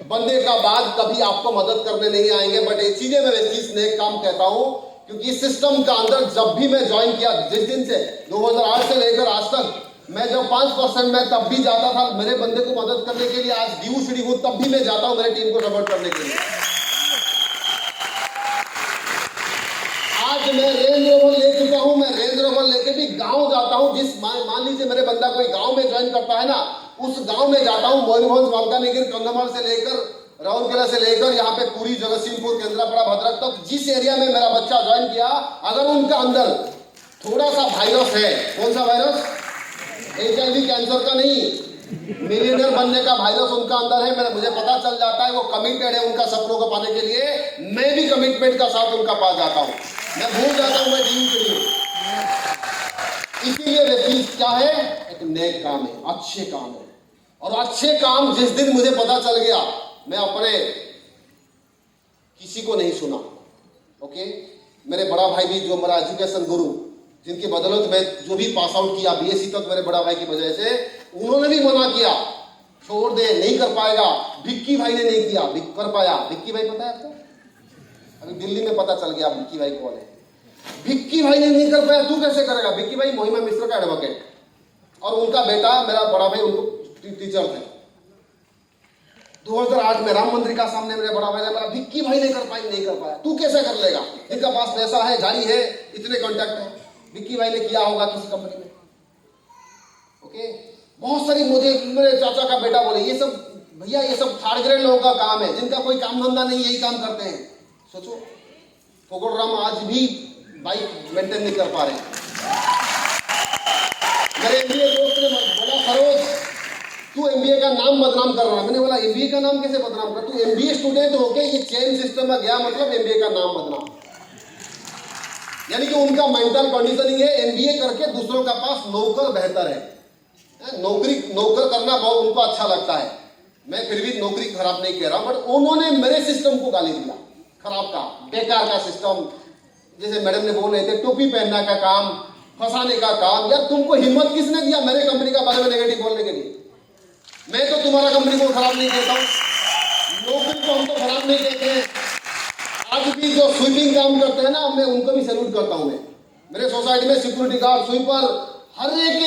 बनने का बाद कभी आपको मदद करने नहीं आएंगे। बट एक चीजें मैं चीज नेक काम कहता हूं, क्योंकि इस सिस्टम का अंदर जब भी मैं ज्वाइन किया, जिस दिन से 2008 से लेकर आज तक, मैं जब 5% में तब भी जाता था मेरे बंदे को मदद करने के लिए, आज DU/CD हूं तब भी मैं जाता हूं मेरे टीम को सपोर्ट करने के लिए। आज मैं रेंज रोवर ले चुका हूं, मैं रेंज रोवर लेके भी गांव जाता हूं। जिस मान लीजिए मेरे बंदा कोई गांव में ज्वाइन करता है ना, उस गांव में जाता हूं, मयूरभंज, मालकानगिरी, कंधमाल से लेकर राउरकेला से लेकर यहाँ पे पूरी जगतसिंहपुर, केंद्रापड़ा, भद्रक तक, जिस एरिया में मेरा बच्चा ज्वाइन किया, अगर उनका अंदर थोड़ा सा वायरस है, कौन सा वायरस? HIV कैंसर का नहीं, मिलियनर बनने का वायरस उनका अंदर है, मुझे पता चल जाता है वो कमिटेड है उनका सपनों को पाने के लिए। मैं भी कमिटमेंट का साथ उनका पास जाता हूँ, मैं भूल जाता हूँ मैं DU/CD। इसीलिए ये चीज क्या है? एक नेक काम है, अच्छे काम है। और अच्छे काम जिस दिन मुझे पता चल गया, मैं अपने किसी को नहीं सुना। ओके, मेरे बड़ा भाई भी, जो मेरा एजुकेशन गुरु, जिनकी बदौलत मैं जो भी पास आउट किया BSc तक, मेरे बड़ा भाई की वजह से, उन्होंने भी मना किया, छोड़ दे, नहीं कर पाएगा। भिक्की भाई ने नहीं किया, कर पाया। भिक्की भाई पता है आपको? अभी दिल्ली में पता चल गया भिक्की भाई कौन है। भिक्की भाई ने नहीं कर पाया, तू कैसे करेगा? भिक्की भाई महिमा मिश्र का एडवोकेट, और उनका बेटा, मेरा बड़ा भाई, उनको टीचर थे। 2008 में राम मंदिर का सामने मेरे बड़ा भाई ने बोला, भिक्की भाई नहीं कर पाया, तू कैसे कर लेगा? इनका पास पैसा है, गाड़ी है, इतने कॉन्टैक्ट है। भिक्की भाई ने किया होगा किसी कंपनी में। ओके, बहुत सारी, मुझे मेरे चाचा का बेटा बोले, ये सब भैया, ये सब थर्ड ग्रेड लोगों का काम है, जिनका कोई काम धंधा नहीं, यही काम करते हैं। सोचो, फोगोराम आज भी बाइक मेंटेन नहीं कर पा रहे। मेरे MBA दोस्त ने बोला, सरोज तू MBA का नाम बदनाम कर रहा है। मैंने बोला, MBA का नाम कैसे बदनाम कर? तू MBA स्टूडेंट होके ये चेन सिस्टम में गया, मतलब MBA का नाम बदनाम। यानी कि उनका मेंटल कंडीशनिंग है, MBA करके दूसरों का पास नौकर बेहतर है। नौकर करना बहुत उनको अच्छा लगता है। मैं फिर भी नौकरी खराब नहीं कह रहा, बट उन्होंने मेरे सिस्टम को गाली दिया, खराब का, बेकार का सिस्टम। जैसे मैडम ने बोल रहे थे, टोपी पहनने का काम, फंसाने का काम। यार तुमको हिम्मत किसने दिया मेरे कंपनी का बारे में नेगेटिव बोलने के लिए? मैं तो तुम्हारा कंपनी को खराब नहीं कहता हूँ, नौकरी को हम तो खराब नहीं कहते हैं। आज भी जो स्वीपिंग काम करते हैं ना, मैं उनको भी सैल्यूट करता हूँ। मैं मेरे सोसाइटी में सिक्योरिटी गार्ड, स्वीपर, हर एक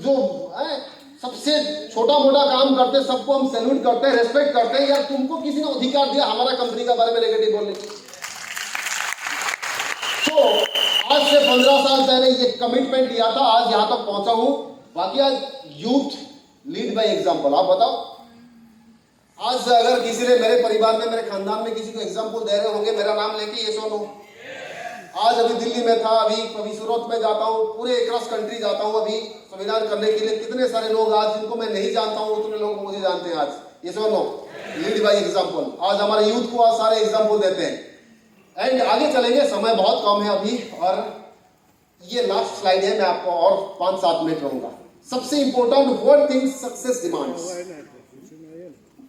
जो है सबसे छोटा मोटा काम करते, सबको हम सैल्यूट करते हैं, रेस्पेक्ट करते हैं। यार तुमको किसी ने अधिकार दिया हमारा कंपनी का बारे में नेगेटिव बोलने की? तो आज से 15 साल पहले ये कमिटमेंट लिया था, आज यहां तक पहुंचा हूं। बाकी आज यूथ लीड बाय एग्जांपल। आप बताओ, आज अगर किसी ने मेरे परिवार में, मेरे खानदान में किसी को एग्जांपल दे रहे होंगे मेरा नाम लेके, ये सुनो। आज अभी दिल्ली में था, अभी सूरत में जाता हूँ, पूरे क्रॉस कंट्री जाता हूँ अभी सेमिनार करने के लिए। कितने सारे लोग आज जिनको मैं नहीं जानता हूँ, उतने लोग मुझे जानते हैं आज। ये सुनो, लीड बाय एग्जांपल। आज हमारे यूथ को आज सारे एग्जांपल देते हैं। एंड आगे चलेंगे, समय बहुत कम है अभी, और ये लास्ट स्लाइड है, मैं आपको और 5-7 मिनट रहूंगा। सबसे important word thing, success demands.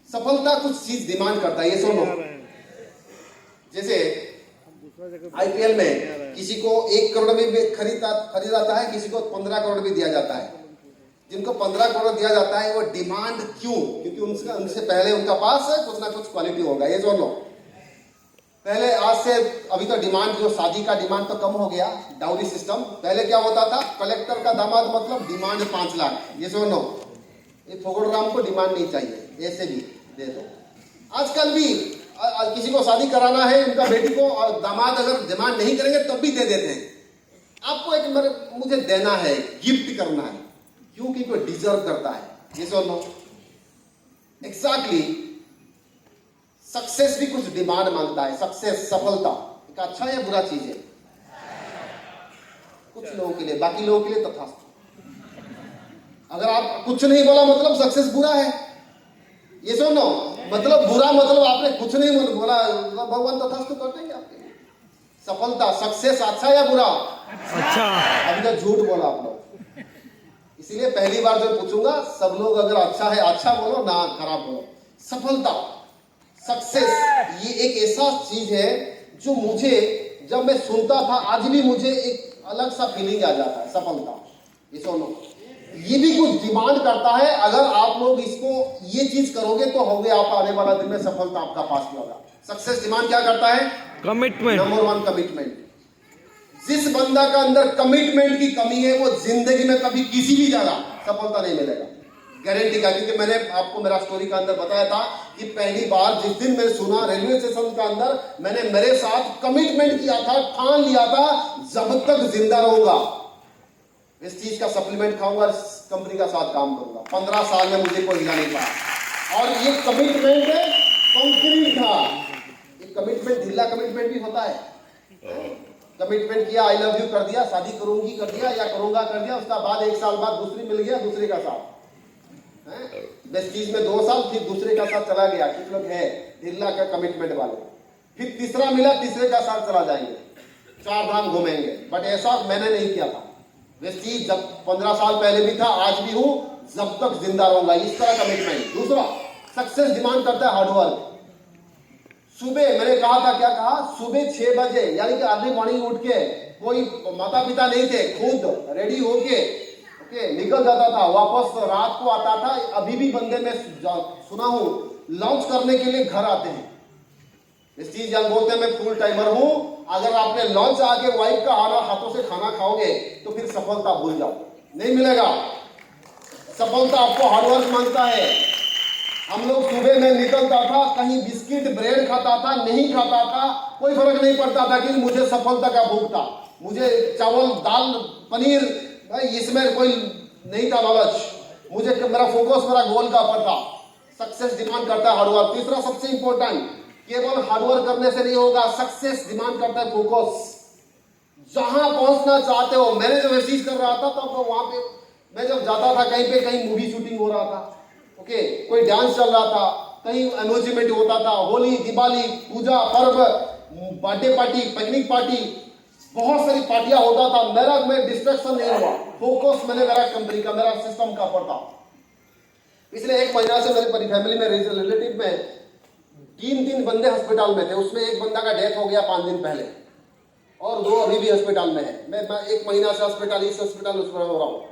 सफलता कुछ चीज डिमांड करता है, ये सुनो। जैसे IPL में किसी को 1 करोड़ भी खरीदाता है, किसी को 15 करोड़ भी दिया जाता है। जिनको 15 करोड़ दिया जाता है वो डिमांड क्यों? क्योंकि उनसे पहले उनका पास कुछ ना कुछ क्वालिटी होगा, ये सुन लो। पहले, आज से अभी तो डिमांड, जो शादी का डिमांड तो कम हो गया, डाउरी सिस्टम। पहले क्या होता था, कलेक्टर का दामाद मतलब डिमांड 5 लाख। ये सुनो, ये फोगोराम को डिमांड नहीं चाहिए, ऐसे भी दे दो। आजकल भी किसी को शादी कराना है, उनका बेटी को, और दामाद अगर डिमांड नहीं करेंगे तब भी दे देते हैं। आपको एक मुझे देना है, गिफ्ट करना है, क्योंकि कोई डिजर्व करता है, यस और नो? एग्जैक्टली। सक्सेस भी कुछ डिमांड मांगता है। सक्सेस, सफलता एक अच्छा या बुरा चीज है? कुछ लोगों के लिए, बाकी लोगों के लिए तथास्तु। अगर आप कुछ नहीं बोला मतलब सक्सेस बुरा है, ये सुन लो। मतलब बुरा मतलब आपने कुछ नहीं बोला, भगवान तथास्तु कर देंगे आपके लिए। सफलता, सक्सेस अच्छा या बुरा? अच्छा। अभी तक झूठ बोला आप लोग, इसीलिए पहली बार जो पूछूंगा, सब लोग अगर अच्छा है अच्छा बोलो, ना खराब बोलो। सफलता, सक्सेस, ये एक ऐसा चीज है जो मुझे, जब मैं सुनता था, आज भी मुझे एक अलग सा फीलिंग आ जाता है। सफलता, ये सुनो, ये भी कुछ डिमांड करता है। अगर आप लोग इसको, ये चीज करोगे तो होगे आप आने वाला दिन में सफलता आपका पास में होगा। सक्सेस डिमांड क्या करता है? कमिटमेंट। Number 1 commitment. जिस बंदा का अंदर कमिटमेंट की कमी है, वो जिंदगी में कभी किसी भी जगह सफलता नहीं मिलेगा, गारंटी का। क्योंकि मैंने आपको मेरा स्टोरी का अंदर बताया था कि पहली बार जिस दिन मैंने सुना, रेलवे स्टेशन का अंदर, मैंने मेरे साथ कमिटमेंट किया था, ठान लिया था, जब तक जिंदा रहूंगा इस चीज का सप्लीमेंट खाऊंगा, इस कंपनी का साथ काम करूंगा। 15 साल में मुझे कोई हिला नहीं पाया। और ये कमिटमेंट कंक्रीट था। ये कमिटमेंट ढीला कमिटमेंट भी होता है। कमिटमेंट किया, आई लव यू कर दिया, शादी करूंगी कर दिया, या करूंगा कर दिया, उसका बाद 1 साल बाद दूसरी मिल गया, दूसरे का साथ। वेस्टीज में 2 साल, फिर दूसरे का साथ चला गया। कुछ लोग है ढीला का कमिटमेंट वाले। फिर तीसरा मिला, तीसरे का साथ चला जाएंगे, 4 धाम घूमेंगे। बट ऐसा मैंने नहीं किया था। वेस्टीज जब 15 साल पहले भी था, आज भी हूं, जब तक जिंदा रहूंगा, इस तरह कमिटमेंट। दूसरा, सक्सेस डिमांड करता है हार्डवर्क। सुबह मैंने कहा था, क्या कहा, सुबह 6 बजे, यानी कि अर्ली मॉर्निंग उठ के, कोई माता पिता नहीं थे, खुद रेडी होके निकल जाता था, वापस रात को आता था। अभी भी बंदे में सुना हूं, लॉन्च करने के लिए घर आते हैं। इस चीज जब बोलते हैं मैं फुल टाइमर हूं, अगर आपने लॉन्च आके वाइफ का हाथों से खाना खाओगे तो फिर सफलता भूल जाओ, नहीं मिलेगा। सफलता आपको हार्डवर्क मांगता है। हम लोग सुबह में निकलता था, कहीं बिस्किट ब्रेड खाता था, नहीं खाता था, कोई फर्क नहीं पड़ता था कि मुझे सफलता का भूख था। मुझे चावल दाल पनीर, इसमें कोई नहीं था लालच। मुझे मेरा फोकस मेरा गोल का पर था। सक्सेस डिमांड करता है हार्डवर्क। तीसरा सबसे इंपॉर्टेंट, केवल हार्डवर्क करने से नहीं होगा, सक्सेस डिमांड करता है फोकस। जहां पहुंचना चाहते हो, मैंने जब ये चीज कर रहा था तब तो वहां पे मैं जब जाता था, कहीं पे कहीं मूवी शूटिंग हो रहा था, ओके, कोई डांस चल रहा था, कहीं एनर्जीमेंट होता था, होली, दिवाली, पूजा पर्व, बर्थडे पार्टी, पिकनिक पार्टी, बहुत सारी पार्टियां होता था। मेरा मैं डिस्ट्रैक्शन नहीं हुआ, फोकस मैंने मेरा कंपनी का, मेरा सिस्टम का पर था। पिछले 1 महीना से मेरी फैमिली में, रिलेटिव में 3 बंदे अस्पताल में थे। उसमें एक बंदा का डेथ हो गया 5 दिन पहले, और 2 अभी भी अस्पताल में है। मैं 1 महीना से अस्पताल, इस अस्पताल उस पर हो रहा हूँ।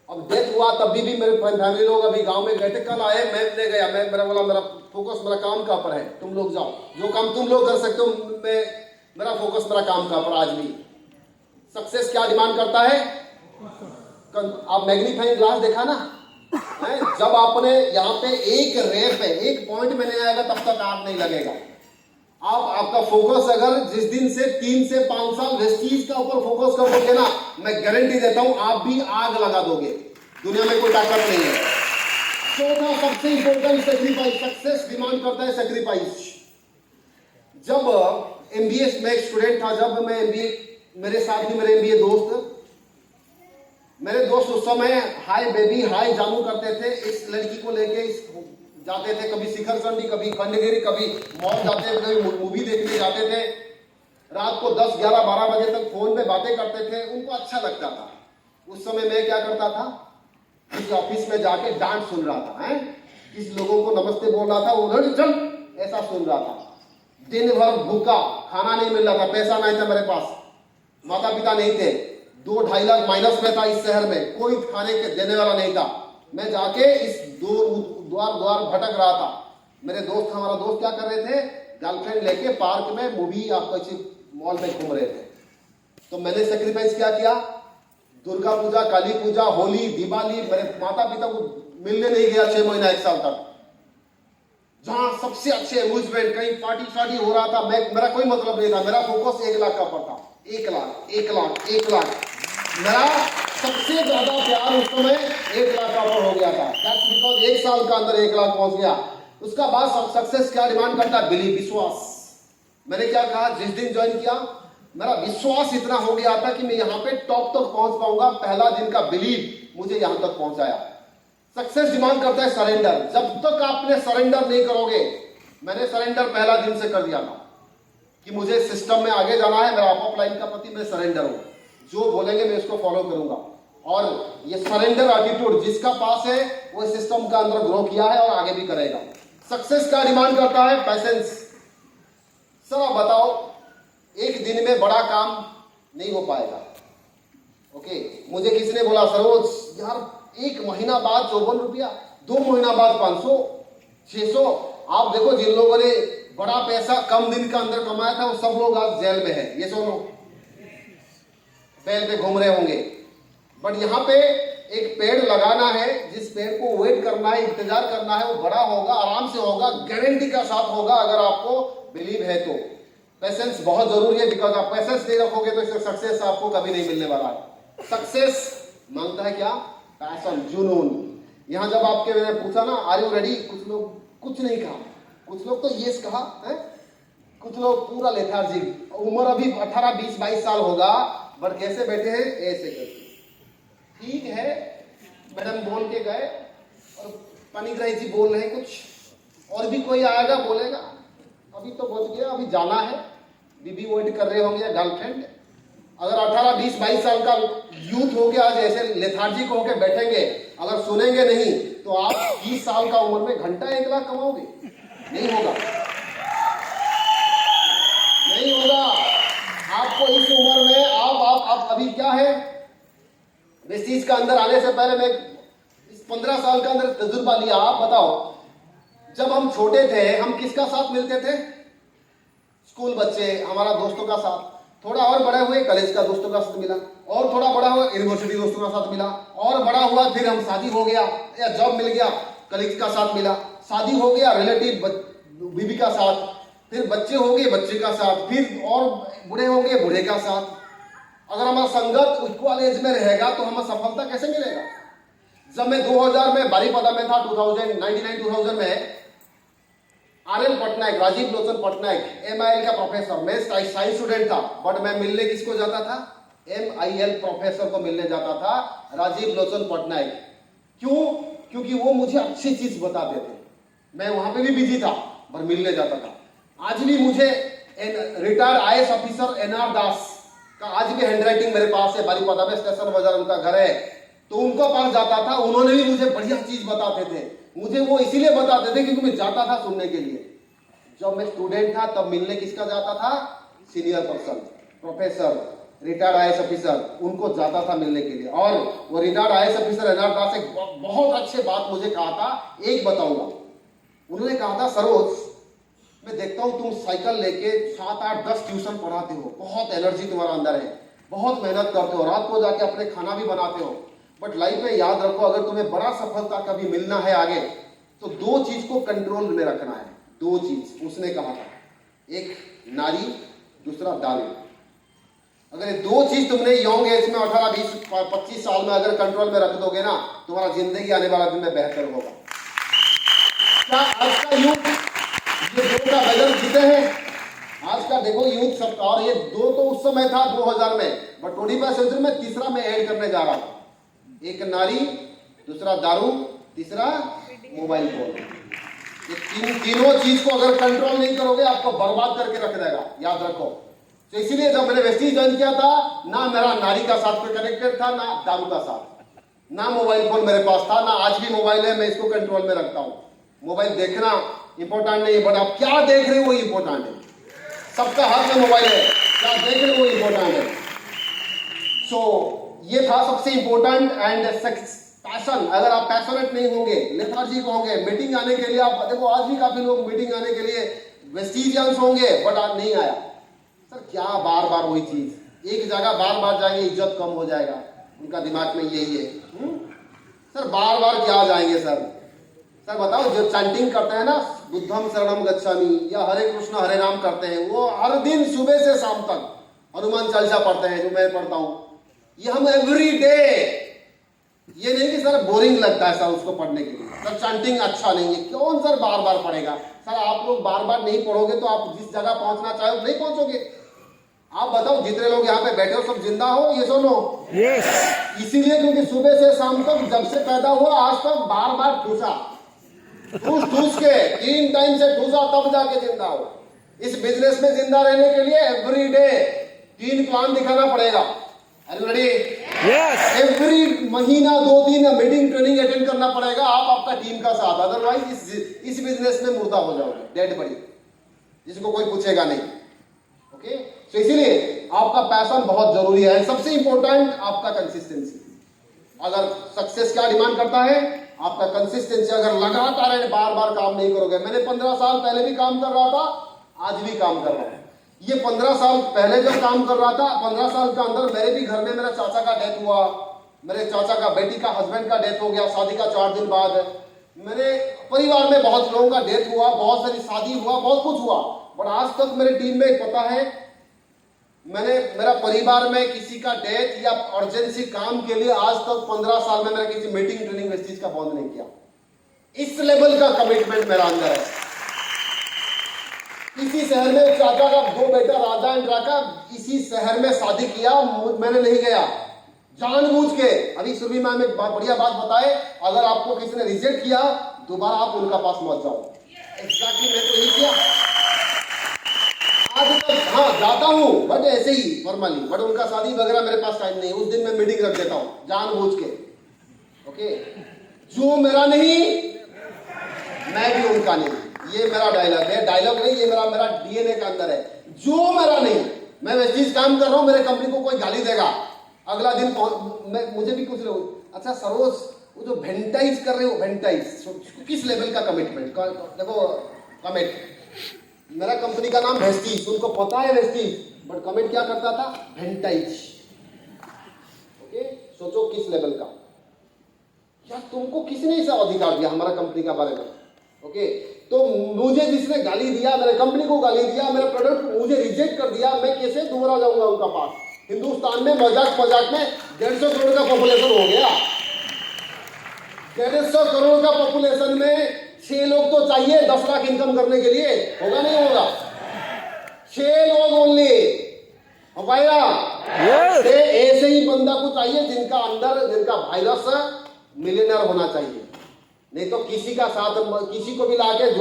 अब डेथ हुआ तभी भी मेरे फैमिली लोग अभी गांव में गए थे, कल आए, मैं नहीं गया। मैं मेरा बोला मेरा फोकस मेरा काम का पर है, तुम लोग जाओ, जो काम तुम लोग कर सकते हो, मेरा फोकस मेरा काम का पर। आज भी सक्सेस क्या डिमांड करता है? आप मैग्नीफाइंग ग्लास देखा ना, जब आपने यहाँ पे एक रैप है, एक पॉइंट में नहीं आएगा तब तक आग नहीं लगेगा। आपका फोकस अगर जिस दिन से 3 से 5 साल वेस्टीज का ऊपर फोकस करोगे ना, मैं गारंटी देता हूं आप भी आग लगा दोगे। दुनिया में कोई ताकत नहीं है। चौथा सबसे इंपॉर्टेंट, सेक्रीफाइस। सक्सेस डिमांड करता है सेक्रीफाइस। जब एमबीए में एक स्टूडेंट था, जब मैं एमबीए, मेरे साथ भी मेरे एमबीए मेरे दोस्त उस समय हाय बेबी हाय जानू करते थे। इस लड़की को लेके जाते थे, कभी शिखर चंडी, कभी खंडगिरी, कभी मॉल जाते थे, कभी मूवी देखने जाते थे। रात को 10, 11, 12 बजे तक फोन पे बातें करते थे, उनको अच्छा लगता था। उस समय मैं क्या करता था, किसी ऑफिस में जाके डांट सुन रहा था, किसी लोगों को नमस्ते बोल रहा था, उधर चल ऐसा सुन रहा था। दिन भर भूखा, खाना नहीं मिल रहा था, पैसा नहीं था मेरे पास, माता पिता नहीं थे, 2-2.5 लाख माइनस में था इस शहर में, कोई खाने के देने वाला नहीं था। मैं जाके इस द्वार भटक रहा था। मेरे दोस्त, हमारा दोस्त क्या कर रहे थे, गर्लफ्रेंड लेके पार्क में मूवी या किसी मॉल में घूम रहे थे। तो मैंने सेक्रीफाइस क्या किया, दुर्गा पूजा, काली पूजा, होली, दिवाली, मेरे माता पिता को मिलने नहीं गया 6 महीना 1 साल तक। जहां सबसे अच्छे अम्यूजमेंट, कहीं पार्टी शादी हो रहा था, मेरा कोई मतलब नहीं था। मेरा फोकस 1 लाख का पर था, 1 लाख, 1 लाख, 1 लाख। मेरा सबसे ज्यादा प्यार उस समय 1 लाख का ऊपर हो गया था। दैट्स बिकॉज 1 साल का अंदर 1 लाख पहुंच गया। उसका बाद सक्सेस क्या डिमांड करता है? बिलीव, विश्वास। मैंने क्या कहा, जिस दिन ज्वाइन किया मेरा विश्वास इतना हो गया था कि मैं यहाँ पे टॉप तक पहुंच पाऊंगा। पहला दिन का बिलीव मुझे यहां तक पहुंचाया। सक्सेस डिमांड करता है सरेंडर। जब तक आपने सरेंडर नहीं करोगे, मैंने सरेंडर पहला दिन से कर दिया था कि मुझे सिस्टम में आगे जाना है, मेरा अप लाइन का प्रति मैं सरेंडर हूं, जो बोलेंगे मैं इसको फॉलो करूंगा। और ये सरेंडर एटीट्यूड जिसका पास है वो सिस्टम का अंदर ग्रो किया है और आगे भी करेगा। सक्सेस का डिमांड करता है पैसेंस। सर आप बताओ, एक दिन में बड़ा काम नहीं हो पाएगा। ओके, मुझे किसी ने बोला सरोज यार 1 महीना बाद 54 रुपया, 2 महीना बाद 500, 600। आप देखो जिन लोगों ने बड़ा पैसा कम दिन का अंदर कमाया था वो सब लोग आज जेल में है। ये सुनो, बेल पे घूम रहे होंगे। बट यहाँ पे एक पेड़ लगाना है, जिस पेड़ को वेट करना है, इंतजार करना है, वो बड़ा होगा, आराम से होगा, गारंटी का साथ होगा अगर आपको बिलीव है तो। पैसेंस बहुत जरूरी है, बिकॉज आप पैसेंस नहीं रखोगे तो इससे सक्सेस आपको कभी नहीं मिलने वाला है। सक्सेस मांगता है क्या? पैशन, जुनून। यहां जब आपके मैंने पूछा ना आर यू रेडी, कुछ लोग कुछ नहीं कहा, कुछ लोग तो यस कहा है, कुछ लोग पूरा लेथार्जिक। उम्र अभी 18, 20, 22 साल होगा, बट कैसे बैठे हैं? ऐसे करके। ठीक है, मैडम बोल के गए और पानीग्राही जी बोल रहे कुछ, और भी कोई आएगा बोलेगा। अभी तो बच गया, अभी जाना है। बीबी वेट कर रहे होंगे, गर्लफ्रेंड। अगर 18, 20, 22 साल का यूथ हो गया आज ऐसे लेथार्जिक होके बैठेंगे, अगर सुनेंगे नहीं तो आप 20 साल का उम्र में घंटा 1 लाख कमाओगे? नहीं होगा, नहीं होगा। आपको इस उम्र में आप अभी क्या है, वेस्टीज का अंदर आने से पहले मैं इस 15 साल का अंदर तजुर्बा लिया। आप बताओ, जब हम छोटे थे हम किसका साथ मिलते थे? स्कूल बच्चे, हमारा दोस्तों का साथ। थोड़ा और बड़े हुए कॉलेज का दोस्तों का साथ मिला, और थोड़ा बड़ा हुआ यूनिवर्सिटी दोस्तों का साथ मिला, और बड़ा हुआ फिर हम शादी हो गया या जॉब मिल गया, कलीग का साथ मिला, शादी हो गया रिलेटिव बीबी का साथ, फिर बच्चे हो गए बच्चे का साथ, फिर और बूढ़े हो गए बूढ़े का साथ। अगर हमारा संगत इक्वल एज में रहेगा तो हमें सफलता कैसे मिलेगा? जब मैं 2000 में बारीपदा में था, 2099-2000 में, आर.एल. पटनायक, राजीव लोचन पटनायक MIL का प्रोफेसर, मैं साइंस स्टूडेंट था, बट मैं मिलने किसको जाता था? MIL प्रोफेसर को मिलने जाता था, राजीव लोचन पटनायक। क्यों? क्योंकि वो मुझे अच्छी चीज बताते थे। मैं वहां पे भी बिजी था पर मिलने जाता था। आज भी मुझे रिटायर्ड IAS ऑफिसर NR दास का आज भी हैंडराइटिंग मेरे पास है, बारीपदा में स्टेशन बाजार उनका घर है, तो उनको पास जाता था। उन्होंने भी मुझे बढ़िया चीज बताते थे। मुझे वो इसीलिए बताते थे क्योंकि मैं जाता था सुनने के लिए। जब मैं स्टूडेंट था तब मिलने किसका जाता था? Senior person, professor, retired IAS officer, उनको जाता था मिलने के लिए। और वो रिटायर्ड IAS ऑफिसर NR दास एक बहुत अच्छे बात मुझे कहा था, एक बताऊंगा। उन्होंने कहा था, सरोज मैं देखता हूं तुम साइकिल लेके 7, 8, 10 ट्यूशन पढ़ाते हो, बहुत एनर्जी तुम्हारा अंदर है, बहुत मेहनत करते हो, रात को जाके अपने खाना भी बनाते हो, बट लाइफ में याद रखो अगर तुम्हें बड़ा सफलता कभी मिलना है आगे तो 2 चीज को कंट्रोल में रखना है। 2 चीज उसने कहा था, एक नारी, दूसरा दारू। अगर ये 2 चीज तुमने यंग एज में 18, 20, 25 साल में अगर कंट्रोल में रख दोगे ना, तुम्हारा जिंदगी आने वाला दिन में बेहतर होगा। क्या आज का यूथ ये 2 का बजट जीते हैं? आज का देखो यूथ सब, और ये 2 तो उस समय था 2000 में, बट 21st सेंचुरी में तीसरा मैं ऐड करने जा रहा हूं। एक नारी, दूसरा दारू, तीसरा मोबाइल फोन। ये तीनों चीज को अगर कंट्रोल नहीं करोगे आपको बर्बाद करके रख देगा, याद रखो। तो इसीलिए जब मैंने वेस्टीज ज्वाइन किया था, ना मेरा नारी का साथ पे कनेक्टेड था, ना दारू का साथ, ना मोबाइल फोन मेरे पास था, ना आज भी मोबाइल है, मैं इसको कंट्रोल में रखता हूं। मोबाइल देखना इंपॉर्टेंट नहीं है, बट आप क्या देख रहे हो वो इंपॉर्टेंट है। सबका हाथ में मोबाइल है, क्या देख रहे हो वो इंपॉर्टेंट है। सो ये था सबसे इंपॉर्टेंट। एंड पैशन, अगर आप पैशनेट नहीं होंगे, लेथार्जिक होंगे, मीटिंग आने के लिए, आप देखो आज भी काफी लोग मीटिंग आने के लिए वेस्टिजियंस होंगे बट आज नहीं आया। सर क्या बार बार वही चीज, एक जगह बार बार जाएंगे इज्जत कम हो जाएगा, उनका दिमाग में यही है। सर बार बार क्या जाएंगे सर? सर बताओ, जो चैंटिंग करते हैं ना, बुद्धम शरणम गच्छामि या हरे कृष्ण हरे राम करते हैं, वो हर दिन सुबह से शाम तक हनुमान चालीसा पढ़ते हैं, जो मैं पढ़ता हूँ, ये हम एवरी डे, ये नहीं कि सर बोरिंग लगता है सर उसको पढ़ने के लिए, सर चैंटिंग अच्छा नहीं है, कौन सर बार बार पढ़ेगा? सर आप लोग बार बार नहीं पढ़ोगे तो आप जिस जगह पहुंचना चाहे नहीं पहुंचोगे। आप बताओ जितने लोग यहाँ पे बैठे हो सब जिंदा हो, ये सुनो? यस। इसीलिए क्योंकि सुबह से शाम तक जब से पैदा हुआ आज तक बार बार ठूसा, ठूस ठूस के 3 टाइम से ठूसा तब जाके जिंदा हो। इस बिजनेस में जिंदा रहने के लिए एवरी डे 3 प्लान दिखाना पड़ेगा। रेडी? यस। एवरी महीना 2-3 मीटिंग ट्रेनिंग अटेंड करना पड़ेगा आप आपका टीम का साथ, अदरवाइज इस बिजनेस में मुर्दा हो जाओगे, डेड बॉडी, जिसको कोई पूछेगा नहीं। ओके, तो इसीलिए आपका पैशन बहुत जरूरी है। सबसे इंपॉर्टेंट आपका कंसिस्टेंसी। अगर सक्सेस क्या डिमांड करता है? आपका कंसिस्टेंसी। अगर लगातार बार बार काम नहीं करोगे, मैंने 15 साल पहले भी काम कर रहा था, आज भी काम कर रहा हूं। ये 15 साल पहले जब काम कर रहा था, 15 साल के अंदर मेरे भी घर में मेरा चाचा का डेथ हुआ, मेरे चाचा का बेटी का हस्बैंड का डेथ हो गया शादी का 4 दिन बाद, मेरे परिवार में बहुत लोगों का डेथ हुआ, बहुत सारी शादी हुआ, बहुत कुछ हुआ, बट आज तक मेरे टीम में पता है मेरा परिवार में किसी का डेथ या अर्जेंसी काम के लिए आज तक 15 साल में मैंने किसी मीटिंग ट्रेनिंग इस चीज का बंद नहीं किया। इस लेवल का कमिटमेंट मेरा अंदर है। इसी शहर में चाचा का 2 बेटा राजा एंड राका इसी शहर में शादी किया, मैंने नहीं गया जानबूझ के। अभी सुरभि मैम एक बढ़िया बात बताए, अगर आपको किसी ने रिजेक्ट किया दोबारा आप उनका पास मत जाओ। एग्जैक्टली मैं तो यही किया आज तक। हाँ जाता हूँ बट ऐसे ही फॉर्मली, बट उनका शादी वगैरह मेरे पास टाइम नहीं, उस दिन मैं मीटिंग रख देता हूँ जानबूझ के। ओके, जो मेरा नहीं मैं भी उनका नहीं, ये मेरा डायलॉग है, डायलॉग नहीं, ये मेरा डीएनए के अंदर है। जो मेरा नहीं, मैं वैसे चीज काम कर रहा हूं, मेरे कंपनी को कोई गाली देगा अगला दिन मुझे भी कुछ लोग, अच्छा सरोज वो जो वेंटाइज कर रहे हो, वेंटाइज किस लेवल का कमिटमेंट? देखो कमिट, मेरा कंपनी का नाम वेस्टीज, उनको पता है वेस्टीज, बट कमिट क्या करता था? वेंटाइज। ओके, सोचो किस लेवल का। यार तुमको किसने ऐसा अधिकार दिया हमारा कंपनी का बारे में? ओके, तो मुझे जिसने गाली दिया, मेरे कंपनी को गाली दिया, मेरा प्रोडक्ट मुझे रिजेक्ट कर दिया, मैं कैसे दोबारा जाऊंगा उनका पास? हिंदुस्तान में मजाक मजाक में 150 करोड़ का पॉपुलेशन हो गया। 150 करोड़ का पॉपुलेशन में 6 लोग तो चाहिए 10 लाख इनकम करने के लिए, होगा नहीं होगा? 6 लोग ओनली हो पाएगा? ऐसे ही बंदा को चाहिए जिनका अंदर, जिनका वायरस मिलियनर होना चाहिए, नहीं तो किसी का साथ किसी को भी लाके